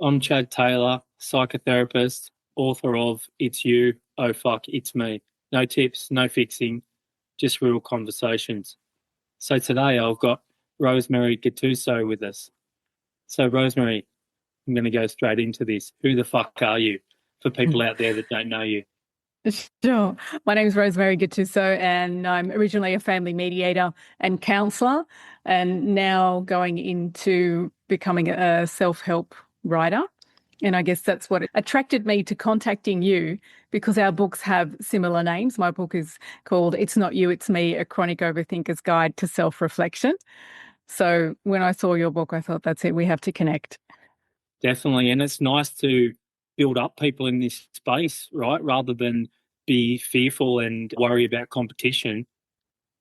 I'm Chad.Taylor.Psychotherapist, author of It's You, Oh Fuck, It's Me. No tips, no fixing, just real conversations. So today I've got Rosemary Gattuso with us. So Rosemary, I'm going to go straight into this. Who the fuck are you for people out there that don't know you? Sure. My name is Rosemary Gattuso, and I'm originally a family mediator and counsellor, and now going into becoming a self-help writer. And I guess that's what attracted me to contacting you, because our books have similar names. My book is called It's Not You, It's Me, A Chronic Overthinker's Guide to Self-Reflection. So when I saw your book, I thought, that's it, we have to connect. Definitely. And it's nice to build up people in this space, right? Rather than be fearful and worry about competition.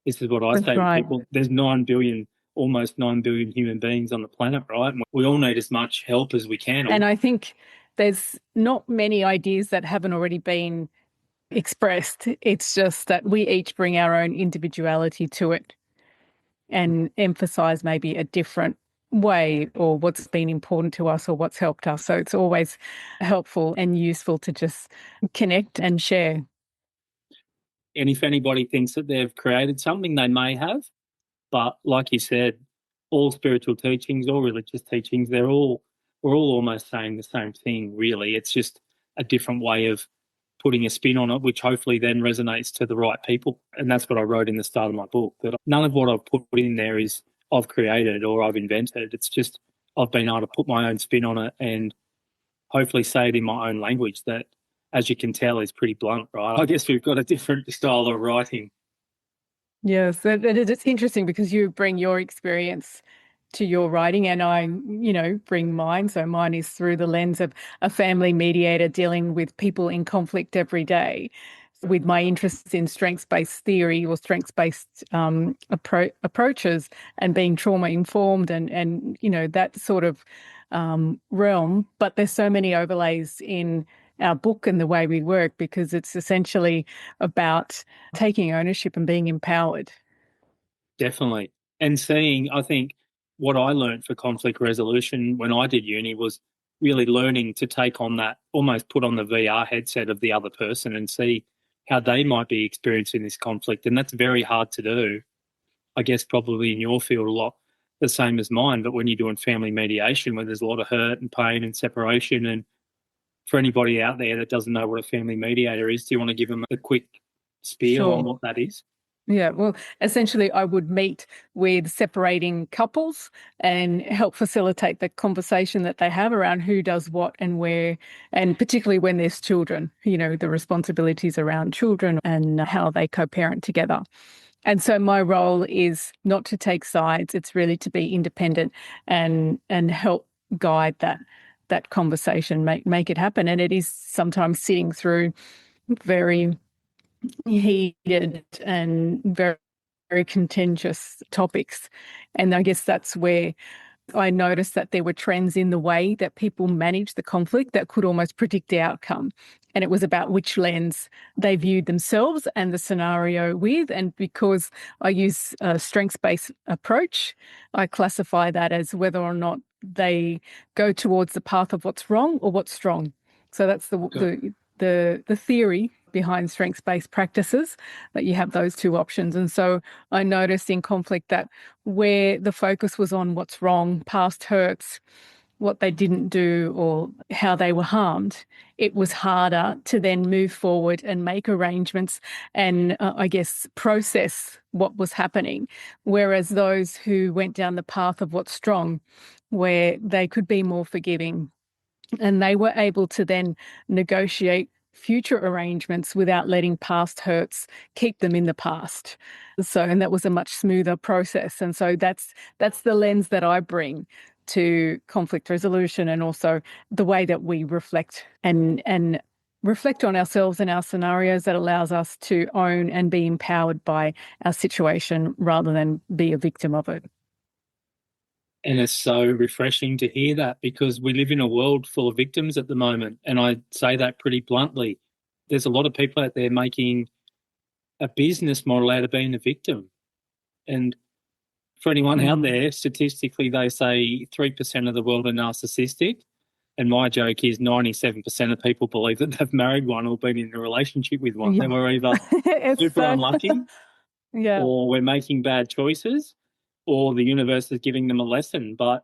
This is what I That's say to right. people. There's 9 billion, almost 9 billion human beings on the planet, right? And we all need as much help as we can. And I think there's not many ideas that haven't already been expressed. It's just that we each bring our own individuality to it and emphasize maybe a different way or what's been important to us or what's helped us. So it's always helpful and useful to just connect and share. And if anybody thinks that they've created something, they may have. But like you said, all spiritual teachings, all religious teachings, we're all almost saying the same thing, really. It's just a different way of putting a spin on it, which hopefully then resonates to the right people. And that's what I wrote in the start of my book, that none of what I've put in there is I've created or I've invented. It's just I've been able to put my own spin on it and hopefully say it in my own language that, as you can tell, is pretty blunt, right? I guess we've got a different style of writing. Yes, it's interesting because you bring your experience to your writing and I, bring mine. So mine is through the lens of a family mediator dealing with people in conflict every day, with my interests in strengths-based theory or strengths-based approaches and being trauma-informed and that sort of realm. But there's so many overlays in our book and the way we work because it's essentially about taking ownership and being empowered. Definitely. And seeing, I think what I learned for conflict resolution when I did uni was really learning to take on that, almost put on the VR headset of the other person and see how they might be experiencing this conflict. And that's very hard to do. I guess probably in your field a lot the same as mine, but when you're doing family mediation where there's a lot of hurt and pain and separation, and for anybody out there that doesn't know what a family mediator is, do you want to give them a quick spiel on Sure. what that is? Yeah, well, essentially, I would meet with separating couples and help facilitate the conversation that they have around who does what and where, and particularly when there's children, the responsibilities around children and how they co-parent together. And so my role is not to take sides, it's really to be independent and help guide that conversation, make it happen. And it is sometimes sitting through very heated and very, very contentious topics. And I guess that's where I noticed that there were trends in the way that people manage the conflict that could almost predict the outcome. And it was about which lens they viewed themselves and the scenario with. And because I use a strengths-based approach, I classify that as whether or not they go towards the path of what's wrong or what's strong. So that's the theory behind strengths-based practices, that you have those two options. And so I noticed in conflict that where the focus was on what's wrong, past hurts, what they didn't do or how they were harmed, it was harder to then move forward and make arrangements and I guess process what was happening. Whereas those who went down the path of what's strong, where they could be more forgiving and they were able to then negotiate future arrangements without letting past hurts keep them in the past. So, and that was a much smoother process. And so that's the lens that I bring to conflict resolution, and also the way that we reflect and reflect on ourselves and our scenarios, that allows us to own and be empowered by our situation rather than be a victim of it. And it's so refreshing to hear that because we live in a world full of victims at the moment. And I say that pretty bluntly. There's a lot of people out there making a business model out of being a victim. And for anyone out there, statistically, they say 3% of the world are narcissistic. And my joke is 97% of people believe that they've married one or been in a relationship with one. Yeah. They were either It's super unlucky yeah. or we're making bad choices or the universe is giving them a lesson. But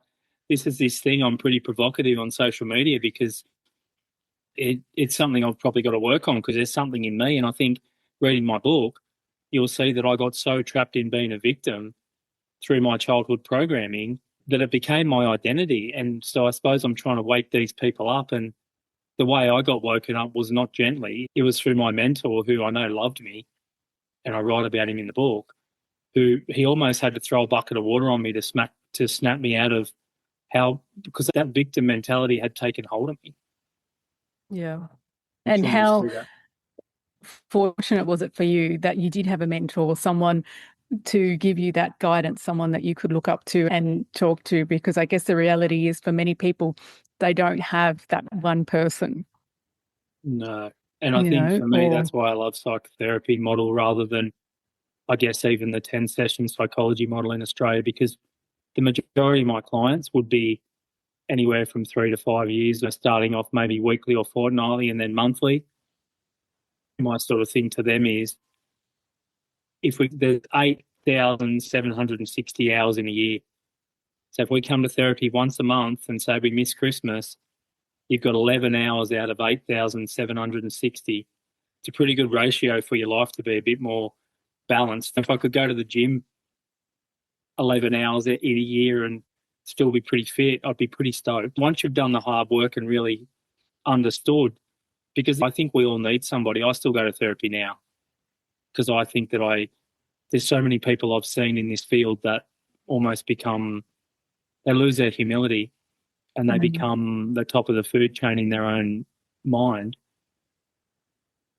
this is this thing, I'm pretty provocative on social media because it's something I've probably got to work on because there's something in me. And I think reading my book, you'll see that I got so trapped in being a victim through my childhood programming that it became my identity. And so I suppose I'm trying to wake these people up. And the way I got woken up was not gently. It was through my mentor, who I know loved me, and I write about him in the book, who he almost had to throw a bucket of water on me to snap me out of because that victim mentality had taken hold of me. Yeah. I'm And sure you how see that. fortunate was it for you that you did have a mentor, someone to give you that guidance, someone that you could look up to and talk to? Because I guess the reality is for many people, they don't have that one person, No. And I think for me, or that's why I love psychotherapy model rather than, I guess, even the 10-session psychology model in Australia, because the majority of my clients would be anywhere from 3 to 5 years, starting off maybe weekly or fortnightly and then monthly. My sort of thing to them is there's 8,760 hours in a year. So if we come to therapy once a month and say we miss Christmas, you've got 11 hours out of 8,760. It's a pretty good ratio for your life to be a bit more balanced. If I could go to the gym 11 hours in a year and still be pretty fit, I'd be pretty stoked. Once you've done the hard work and really understood, because I think we all need somebody. I still go to therapy now because I think that there's so many people I've seen in this field that almost they lose their humility and they become the top of the food chain in their own mind.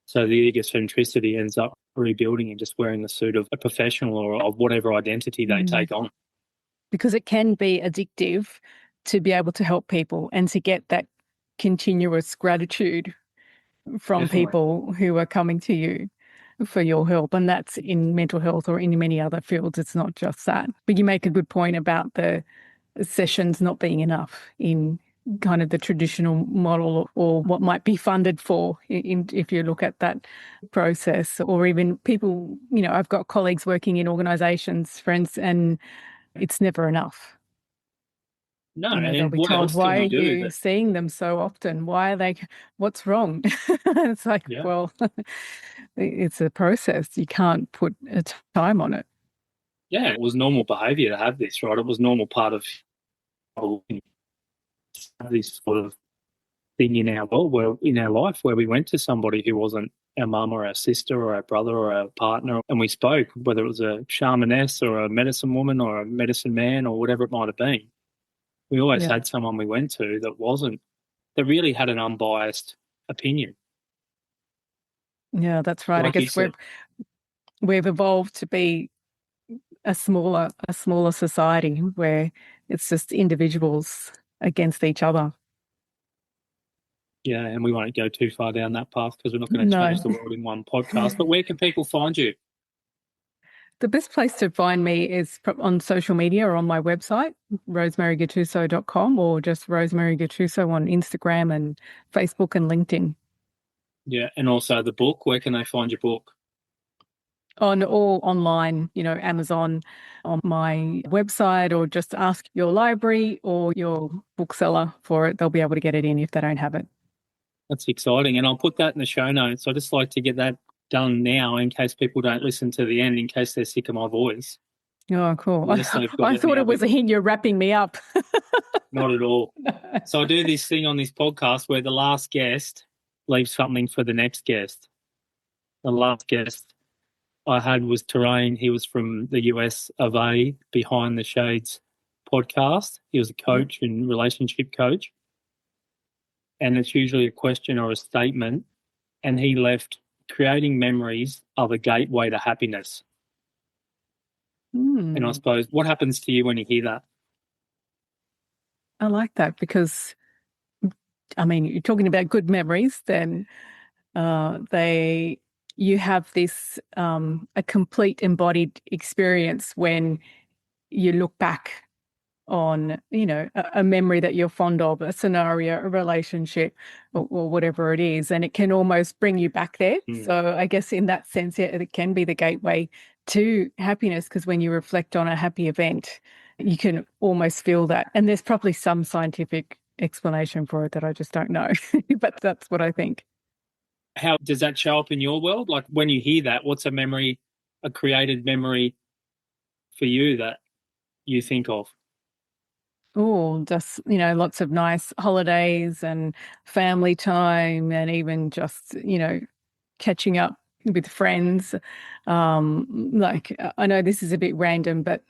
So the egocentricity ends up rebuilding and just wearing the suit of a professional or of whatever identity they take on. because it can be addictive to be able to help people and to get that continuous gratitude from Definitely. people who are coming to you for your help. And that's in mental health or in many other fields. It's not just that. But you make a good point about the sessions not being enough in kind of the traditional model or what might be funded for if you look at that process. Or even people, I've got colleagues working in organisations, friends, and it's never enough. No, They'll and be what told, else can why are we do? you seeing them so often? Why are they, what's wrong? It's like, Yeah. well, it's a process. You can't put a time on it. Yeah, it was normal behaviour to have this, right? It was normal part of this sort of thing in our world, in our life, where we went to somebody who wasn't our mum or our sister or our brother or our partner, and we spoke, whether it was a shamaness or a medicine woman or a medicine man or whatever it might have been. We always had someone we went to that really had an unbiased opinion. Yeah, that's right. I Like you guess said. we've evolved to be a smaller society where it's just individuals against each other. Yeah, and we won't go too far down that path because we're not going to No. change the world in one podcast. But where can people find you? The best place to find me is on social media or on my website, rosemarygattuso.com, or just Rosemary Gattuso on Instagram and Facebook and LinkedIn. Yeah, and also the book. Where can they find your book? On all online, Amazon, on my website, or just ask your library or your bookseller for it. They'll be able to get it in if they don't have it. That's exciting. And I'll put that in the show notes. I just like to get that done now in case people don't listen to the end, in case they're sick of my voice. Oh, cool. Unless they've got I it thought now. it was a hint you're wrapping me up. Not at all. So I do this thing on this podcast where the last guest leaves something for the next guest. The last guest I had was Terrain. He was from the US of A, Behind the Shades podcast. He was a coach and relationship coach. And it's usually a question or a statement. And he left, creating memories are the gateway to happiness. And I suppose, what happens to you when you hear that? I like that because, you're talking about good memories, then you have this a complete embodied experience when you look back on, a memory that you're fond of, a scenario, a relationship, or whatever it is, and it can almost bring you back there. So I guess in that sense, yeah, it can be the gateway to happiness, because when you reflect on a happy event, you can almost feel that. And there's probably some scientific explanation for it that I just don't know, but that's what I think. How does that show up in your world? Like when you hear that, what's a created memory for you that you think of? Oh, just, lots of nice holidays and family time, and even just, catching up with friends. Like, I know this is a bit random, but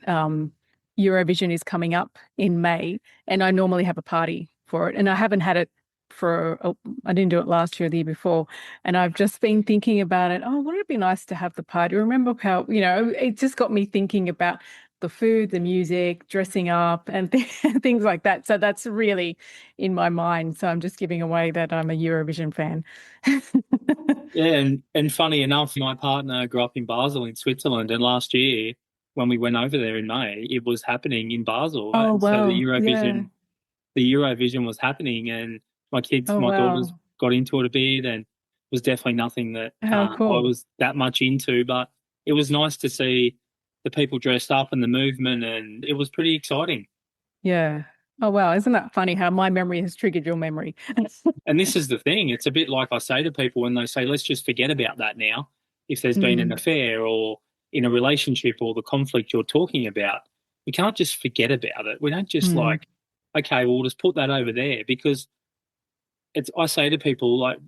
Eurovision is coming up in May, and I normally have a party for it. And I haven't had it I didn't do it last year or the year before. And I've just been thinking about it. Oh, wouldn't it be nice to have the party? Remember how, it just got me thinking about the food, the music, dressing up, and things like that. So that's really in my mind. So I'm just giving away that I'm a Eurovision fan. Yeah, and funny enough, my partner grew up in Basel in Switzerland, and last year when we went over there in May, it was happening in Basel, right? Oh, So wow. Yeah. The Eurovision was happening, and Oh, my daughters wow. got into it a bit, and it was definitely nothing that How I cool. was that much into, but it was nice to see the people dressed up and the movement, and it was pretty exciting. Yeah. Oh, wow. Isn't that funny how my memory has triggered your memory? And this is the thing. It's a bit like I say to people when they say, let's just forget about that now. If there's been an Mm, affair or in a relationship or the conflict you're talking about, we can't just forget about it. We don't just mm, like, okay, we'll just put that over there because I say to people like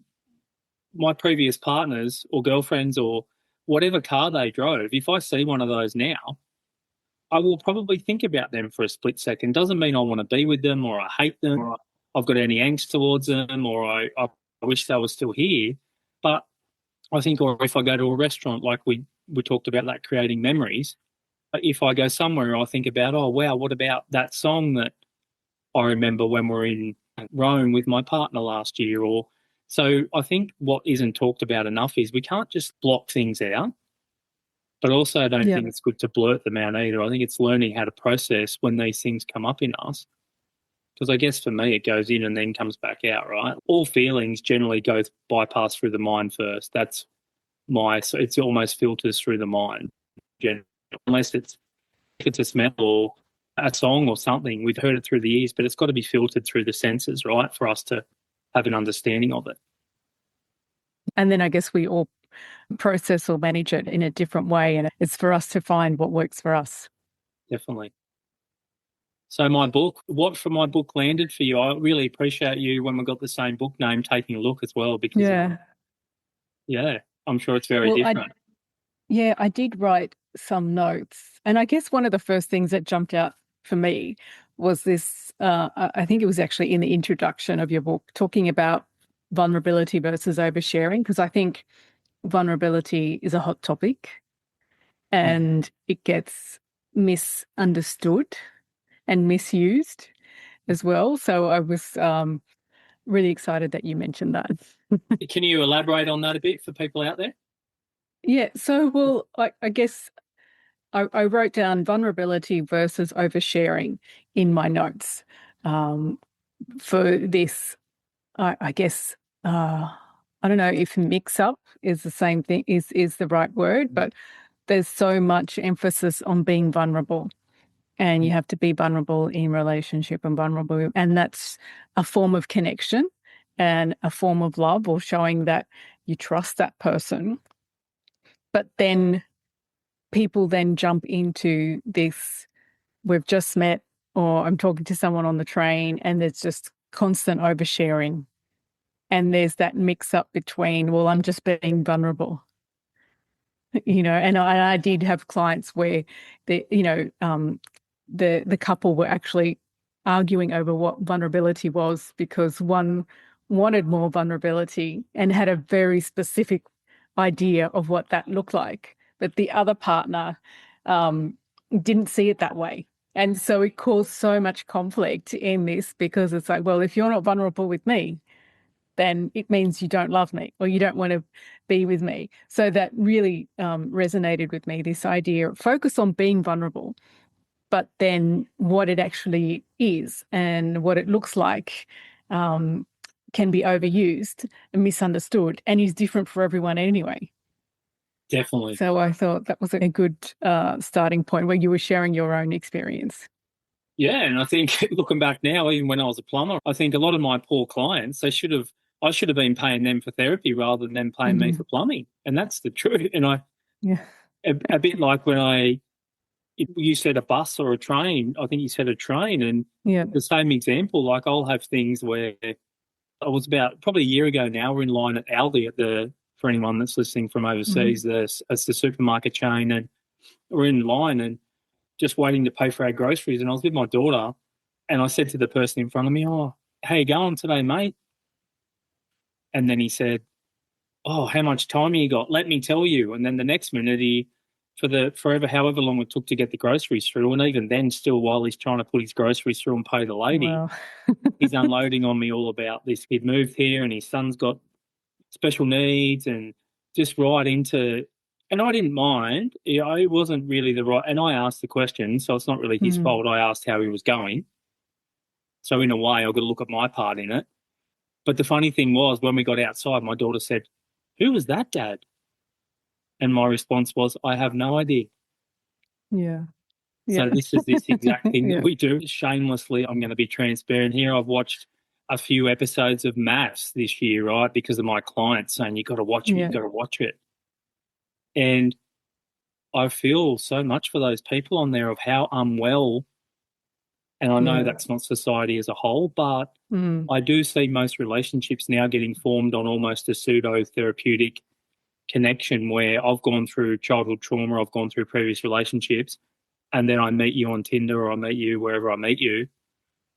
my previous partners or girlfriends or whatever car they drove, if I see one of those now, I will probably think about them for a split second. Doesn't mean I want to be with them or I hate them or I've got any angst towards them or I wish they were still here. But I think, or if I go to a restaurant, like we talked about that creating memories, if I go somewhere, I think about, oh, wow, what about that song that I remember when we were in Rome with my partner last year? Or so I think what isn't talked about enough is we can't just block things out. But also, I don't yeah. think it's good to blurt them out either. I think it's learning how to process when these things come up in us. Because I guess for me, it goes in and then comes back out, right? All feelings generally go bypass through the mind first. So it's almost filters through the mind, generally, unless if it's a smell or a song or something. We've heard it through the ears, but it's got to be filtered through the senses, right, for us to have an understanding of it. And then I guess we all process or manage it in a different way. And it's for us to find what works for us. Definitely. So what from my book landed for you? I really appreciate you when we got the same book name taking a look as well because Yeah. yeah, I'm sure it's very Well, different. I did write some notes. And I guess one of the first things that jumped out for me was this, I think it was actually in the introduction of your book, talking about vulnerability versus oversharing, because I think vulnerability is a hot topic and it gets misunderstood and misused as well. So I was really excited that you mentioned that. Can you elaborate on that a bit for people out there? Yeah. So, well, I guess I wrote down vulnerability versus oversharing in my notes for this. I guess I don't know if mix up is the same thing is the right word, but there's so much emphasis on being vulnerable, and you have to be vulnerable in relationship and vulnerable, and that's a form of connection and a form of love or showing that you trust that person. But then people then jump into this, we've just met, or I'm talking to someone on the train, and there's just constant oversharing. And there's that mix up between, well, I'm just being vulnerable, and I did have clients where the couple were actually arguing over what vulnerability was, because one wanted more vulnerability and had a very specific idea of what that looked like, but the other partner didn't see it that way. And so it caused so much conflict in this, because it's like, well, if you're not vulnerable with me, then it means you don't love me or you don't want to be with me. So that really resonated with me, this idea of focus on being vulnerable, but then what it actually is and what it looks like can be overused and misunderstood and is different for everyone anyway. Definitely. So I thought that was a good starting point where you were sharing your own experience. Yeah, and I think looking back now, even when I was a plumber, I think a lot of my poor clients, I should have been paying them for therapy rather than them paying me for plumbing. And that's the truth. And Yeah. a bit like when you said a bus or a train, I think you said a train, and Yeah. the same example, like I'll have things where I was about probably a year ago now, we're in line at Aldi for anyone that's listening from overseas, it's the supermarket chain, and we're in line and just waiting to pay for our groceries. And I was with my daughter and I said to the person in front of me, "Oh, how you going today, mate?" And then he said, "Oh, how much time you got? Let me tell you." And then the next minute however long it took to get the groceries through, and even then still while he's trying to put his groceries through and pay the lady, Wow. he's unloading on me all about this. He'd moved here and his son's got special needs and just right into, and I didn't mind. It wasn't really and I asked the question, so it's not really his fault. I asked how he was going. So in a way, I've got to look at my part in it. But the funny thing was, when we got outside, my daughter said, "Who was that, Dad?" And my response was, "I have no idea." Yeah. So this is this exact thing that Yeah. we do. Shamelessly, I'm going to be transparent here. I've watched a few episodes of Maths this year, right? Because of my clients saying, "You got to watch it, you got to watch it." And I feel so much for those people on there of how unwell, and I know that's not society as a whole, but I do see most relationships now getting formed on almost a pseudo-therapeutic connection where I've gone through childhood trauma, I've gone through previous relationships, and then I meet you on Tinder or I meet you wherever I meet you,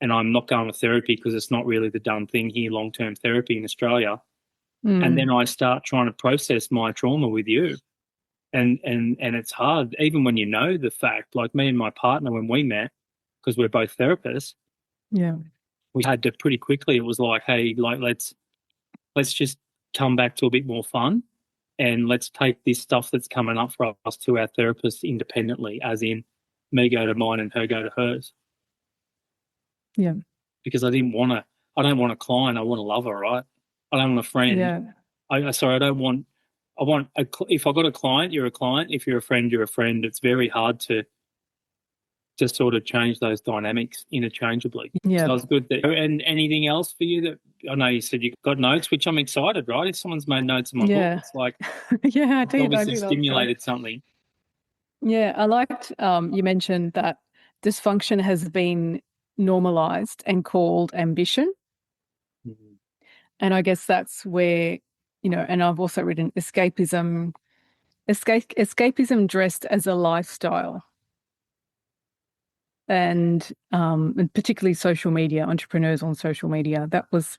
and I'm not going to therapy because it's not really the done thing here, long-term therapy in Australia. And then I start trying to process my trauma with you. And it's hard, even when you know the fact, like me and my partner, when we met, because we're both therapists, we had to pretty quickly, it was like, hey, like let's just come back to a bit more fun and let's take this stuff that's coming up for us to our therapist independently, as in me go to mine and her go to hers. Yeah. Because I don't want a client, I want a lover, right? I don't want a friend. Yeah. If I got a client, you're a client. If you're a friend, you're a friend. It's very hard to sort of change those dynamics interchangeably. Yeah. So it's good that. And anything else for you that I know you said you got notes, which I'm excited, right? If someone's made notes in my book, it's like yeah, I it's did. obviously stimulated something. Yeah, I liked you mentioned that dysfunction has been normalized and called ambition. And I guess that's where, and I've also written escapism dressed as a lifestyle. And particularly social media, entrepreneurs on social media. That was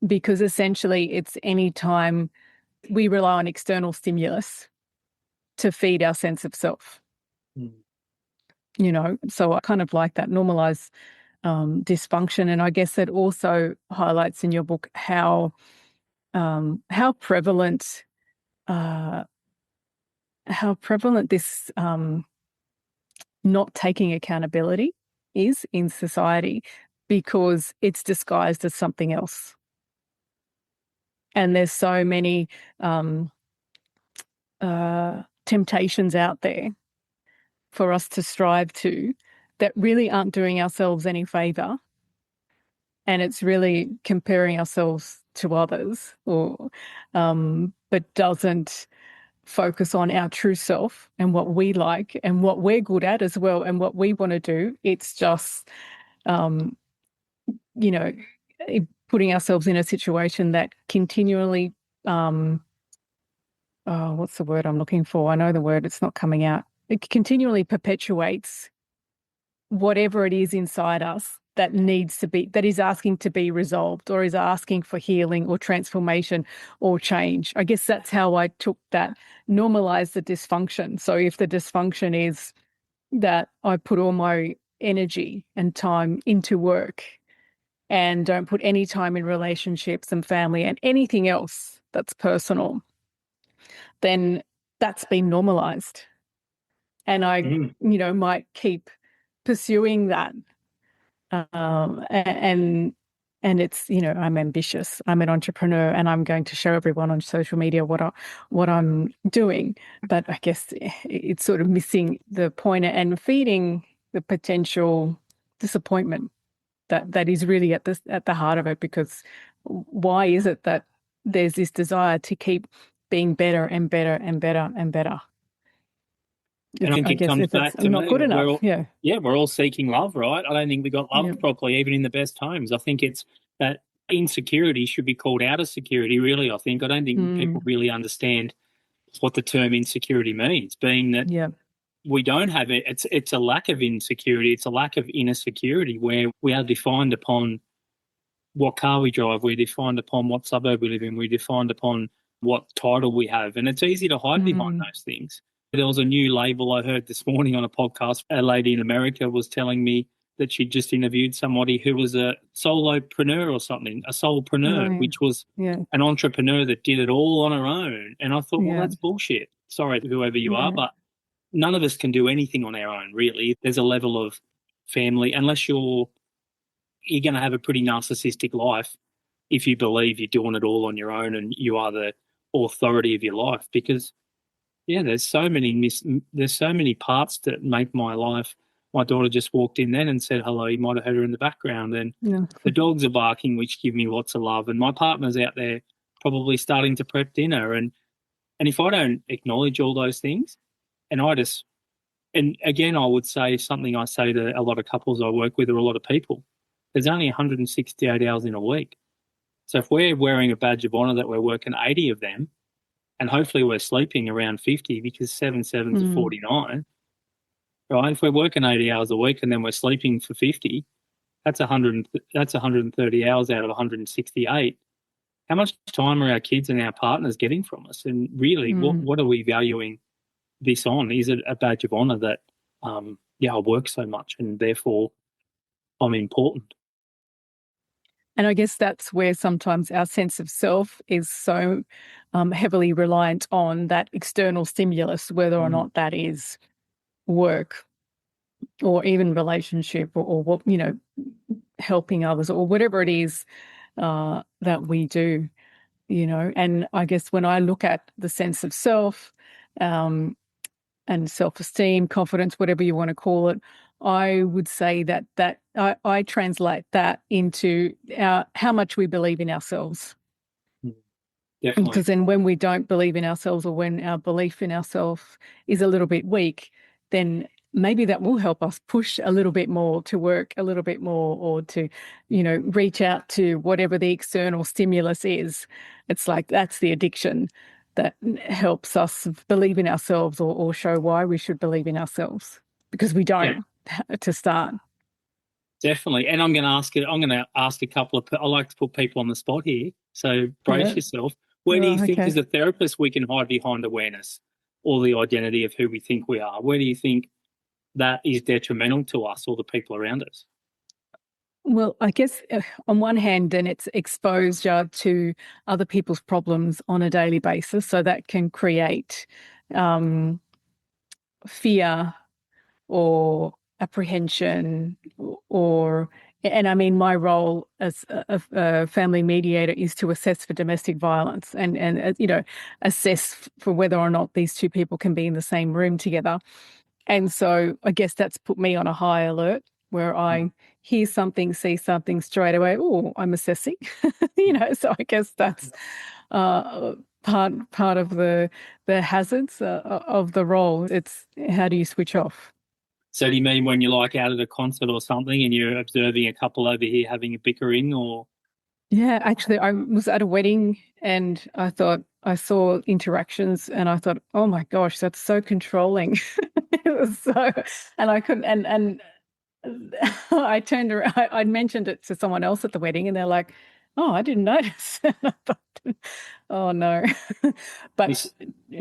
because essentially it's any time we rely on external stimulus to feed our sense of self. So I kind of like that, normalize dysfunction. And I guess that also highlights in your book how prevalent this not taking accountability is in society because it's disguised as something else. And there's so many temptations out there for us to strive to that really aren't doing ourselves any favor. And it's really comparing ourselves to others but doesn't focus on our true self and what we like and what we're good at as well and what we want to do. It's just, putting ourselves in a situation that continually, what's the word I'm looking for? I know the word, it's not coming out. It continually perpetuates whatever it is inside us that is asking to be resolved or is asking for healing or transformation or change. I guess that's how I took that, normalize the dysfunction. So if the dysfunction is that I put all my energy and time into work and don't put any time in relationships and family and anything else that's personal, then that's been normalized. And I, might keep pursuing that. And it's, I'm ambitious. I'm an entrepreneur, and I'm going to show everyone on social media what I'm doing. But I guess it's sort of missing the point and feeding the potential disappointment that is really at the heart of it. Because why is it that there's this desire to keep being better and better and better and better? And I think it comes back to not good enough. We're all seeking love, right? I don't think we got loved properly, even in the best homes. I think it's that insecurity should be called out as security, really, I think. I don't think people really understand what the term insecurity means, being that we don't have it. It's a lack of insecurity. It's a lack of inner security where we are defined upon what car we drive. We're defined upon what suburb we live in. We're defined upon what title we have. And it's easy to hide behind those things. There was a new label I heard this morning on a podcast. A lady in America was telling me that she'd just interviewed somebody who was a solopreneur or something, a soulpreneur, which was an entrepreneur that did it all on her own. And I thought, well, that's bullshit. Sorry, whoever you are, but none of us can do anything on our own, really. There's a level of family, unless you're going to have a pretty narcissistic life if you believe you're doing it all on your own and you are the authority of your life, because there's so many parts that make my life. My daughter just walked in then and said hello. You might have heard her in the background. And the dogs are barking, which give me lots of love. And my partner's out there probably starting to prep dinner. And if I don't acknowledge all those things, and again, I would say something I say to a lot of couples I work with, or a lot of people, there's only 168 hours in a week. So if we're wearing a badge of honour that we're working 80 of them, and hopefully we're sleeping around 50, because 7 sevens are 49, right? If we're working 80 hours a week and then we're sleeping for 50, that's 130 hours out of 168. How much time are our kids and our partners getting from us? And really, what are we valuing this on? Is it a badge of honour that, I work so much and therefore I'm important? And I guess that's where sometimes our sense of self is so heavily reliant on that external stimulus, whether or not that is work or even relationship or what, helping others or whatever it is that we do, And I guess when I look at the sense of self and self-esteem, confidence, whatever you want to call it, I would say that I translate that into how much we believe in ourselves. Definitely. Because then when we don't believe in ourselves, or when our belief in ourselves is a little bit weak, then maybe that will help us push a little bit more, to work a little bit more, or to, reach out to whatever the external stimulus is. It's like that's the addiction that helps us believe in ourselves, or show why we should believe in ourselves, because we don't to start. Definitely. And I'm going to ask a couple of, I like to put people on the spot here, so brace yourself. Where do you think as a therapist we can hide behind awareness or the identity of who we think we are? Where do you think that is detrimental to us or the people around us? Well, I guess on one hand, then it's exposure to other people's problems on a daily basis. So that can create fear or apprehension and I mean, my role as a family mediator is to assess for domestic violence and assess for whether or not these two people can be in the same room together. And so I guess that's put me on a high alert, where I hear something, see something straight away. Oh, I'm assessing, So I guess that's part of the hazards of the role. It's how do you switch off? So do you mean when you're like out at a concert or something and you're observing a couple over here having a bickering, or? Yeah, actually, I was at a wedding and I saw interactions and I thought, oh my gosh, that's so controlling. It was so, and I couldn't, and I turned around, I mentioned it to someone else at the wedding and they're like, oh, I didn't notice. And I thought, oh no. But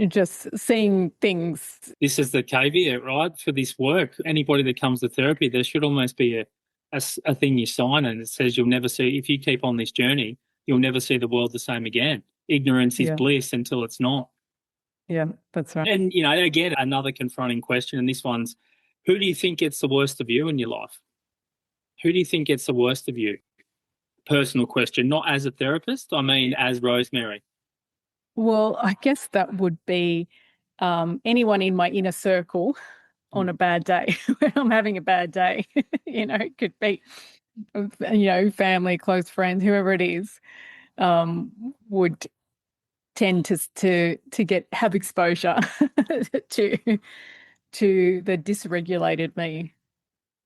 just seeing things. This is the caveat, right? For this work, anybody that comes to therapy, there should almost be a thing you sign and it says you'll never see, if you keep on this journey, you'll never see the world the same again. Ignorance is bliss until it's not. Yeah, that's right. And, again, another confronting question, and this one's Who do you think gets the worst of you in your life? Who do you think gets the worst of you? Personal question, not as a therapist, I mean as Rosemary. Well, I guess that would be anyone in my inner circle on a bad day, when I'm having a bad day. It could be, family, close friends, whoever it is, would tend to have exposure to the dysregulated me.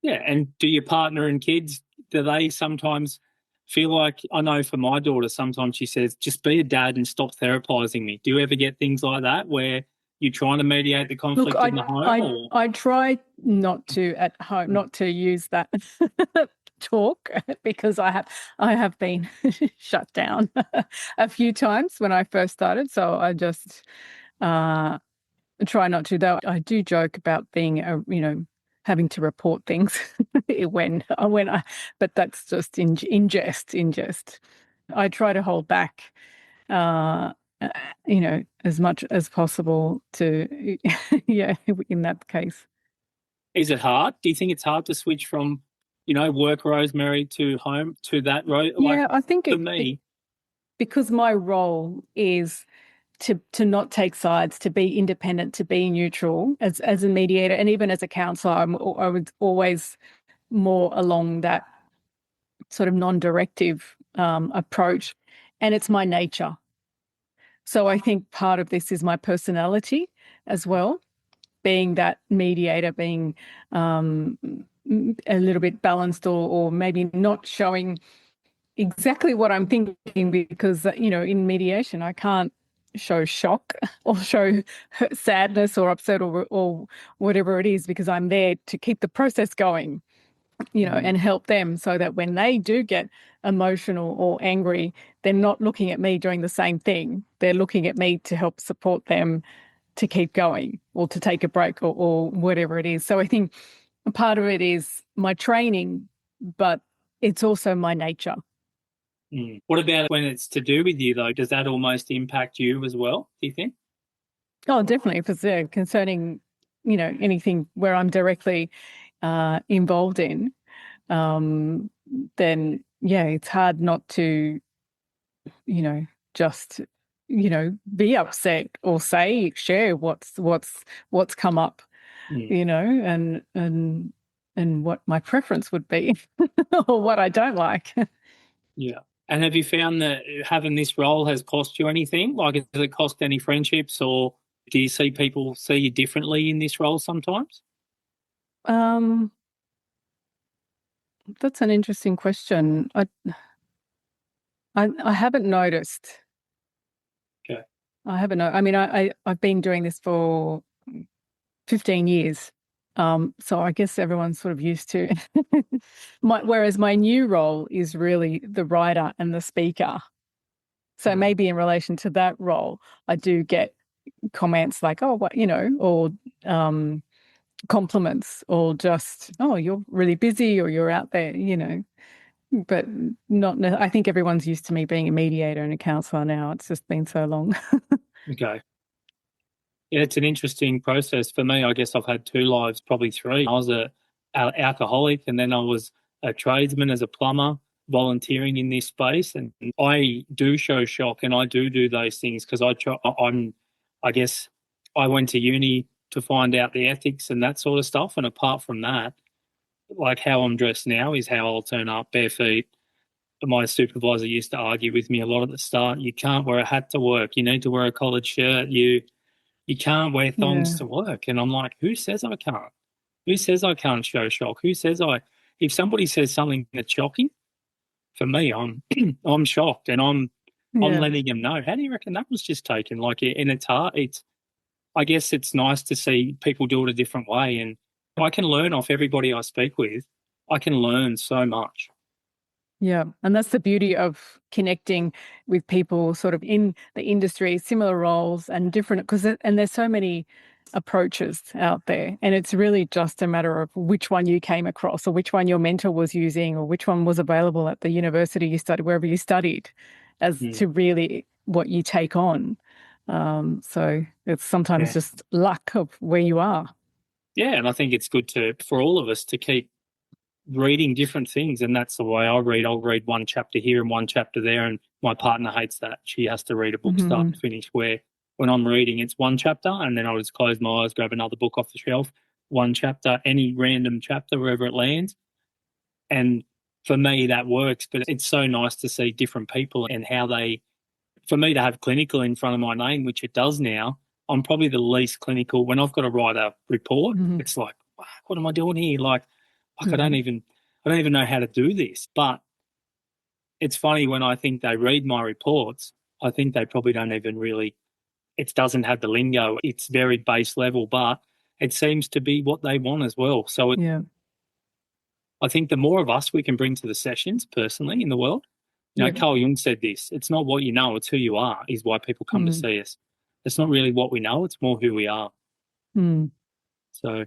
Yeah, and do your partner and kids, do they sometimes feel like, I know for my daughter, sometimes she says, just be a dad and stop therapizing me. Do you ever get things like that where you're trying to mediate the Look, conflict in the home? I try not to at home, not to use that talk, because I have been shut down a few times when I first started. So I just try not to. Though I do joke about being having to report things but that's just in jest. I try to hold back, uh, as much as possible to, yeah, in that case. Is it hard? Do you think it's hard to switch from, work Rosemary to home to that road? Yeah, I think for me, because my role is to not take sides, to be independent, to be neutral as a mediator, and even as a counselor, I was always more along that sort of non-directive approach, and it's my nature. So I think part of this is my personality as well, being that mediator, being a little bit balanced, or maybe not showing exactly what I'm thinking, because, in mediation, I can't show shock or show sadness or upset or whatever it is, because I'm there to keep the process going, and help them, so that when they do get emotional or angry, they're not looking at me doing the same thing. They're looking at me to help support them to keep going, or to take a break, or whatever it is. So I think part of it is my training, but it's also my nature. What about when it's to do with you, though? Does that almost impact you as well, do you think? Oh, definitely. If it's concerning, anything where I'm directly involved in, then yeah, it's hard not to, just, be upset or share what's come up, and what my preference would be, or what I don't like. Yeah. And have you found that having this role has cost you anything? Like, has it cost any friendships, or do you see people see you differently in this role sometimes? Um, that's an interesting question. I haven't noticed. Okay. I haven't. I mean, I've been doing this for 15 years. So I guess everyone's sort of used to whereas my new role is really the writer and the speaker. So maybe in relation to that role, I do get comments like, oh, what, or compliments, or just, oh, you're really busy, or you're out there, but not, I think everyone's used to me being a mediator and a counselor now. It's just been so long. Okay. Yeah, it's an interesting process for me. I guess I've had two lives, probably three. I was a alcoholic, and then I was a tradesman as a plumber, volunteering in this space. And I do show shock, and I do those things because I guess I went to uni to find out the ethics and that sort of stuff. And apart from that, like how I'm dressed now is how I'll turn up bare feet. My supervisor used to argue with me a lot at the start. You can't wear a hat to work. You need to wear a collared shirt. You can't wear thongs Yeah. to work. And I'm like, who says I can't? Who says I can't show shock? Who says if somebody says something that's shocking, for me, I'm shocked, and I'm Yeah. letting them know. How do you reckon that was just taken? Like, and it's hard. I guess it's nice to see people do it a different way. And I can learn off everybody I speak with. I can learn so much. Yeah. And that's the beauty of connecting with people sort of in the industry, similar roles and different, and there's so many approaches out there. And it's really just a matter of which one you came across, or which one your mentor was using, or which one was available at the university you studied, wherever you studied, as to really what you take on. So it's sometimes Yeah. just luck of where you are. Yeah, and I think it's good for all of us to keep reading different things, and that's the way I read. I'll read one chapter here and one chapter there, and my partner hates that. She has to read a book start and finish, where when I'm reading, it's one chapter, and then I'll just close my eyes, grab another book off the shelf, one chapter, any random chapter, wherever it lands. And for me, that works, but it's so nice to see different people and how for me to have clinical in front of my name, which it does now. I'm probably the least clinical. When I've got to write a report, it's like, what am I doing here? Like I don't even know how to do this. But it's funny, when I think they read my reports, I think they probably don't even really, it doesn't have the lingo. It's very base level, but it seems to be what they want as well. So I think the more of us we can bring to the sessions personally in the world, Carl Jung said this, it's not what you know, it's who you are, is why people come to see us. It's not really what we know, it's more who we are. So,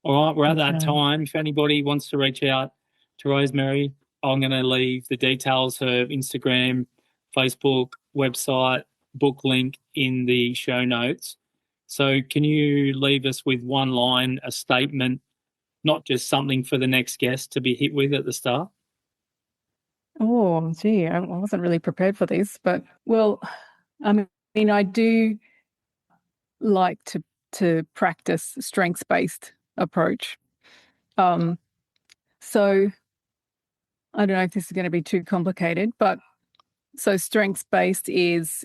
all right, we're at that time. If anybody wants to reach out to Rosemary, I'm going to leave the details, her Instagram, Facebook, website, book link in the show notes. So can you leave us with one line, a statement, not just something for the next guest to be hit with at the start? Oh, gee, I wasn't really prepared for this, but well, I mean, I do like to practice strengths-based approach. So I don't know if this is going to be too complicated, but so strengths-based is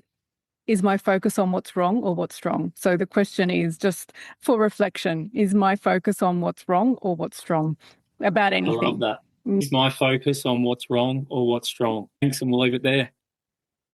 my focus on what's wrong or what's strong? So the question is, just for reflection, is my focus on what's wrong or what's strong about anything? I love that. Is my focus on what's wrong or what's strong? Thanks, and we'll leave it there.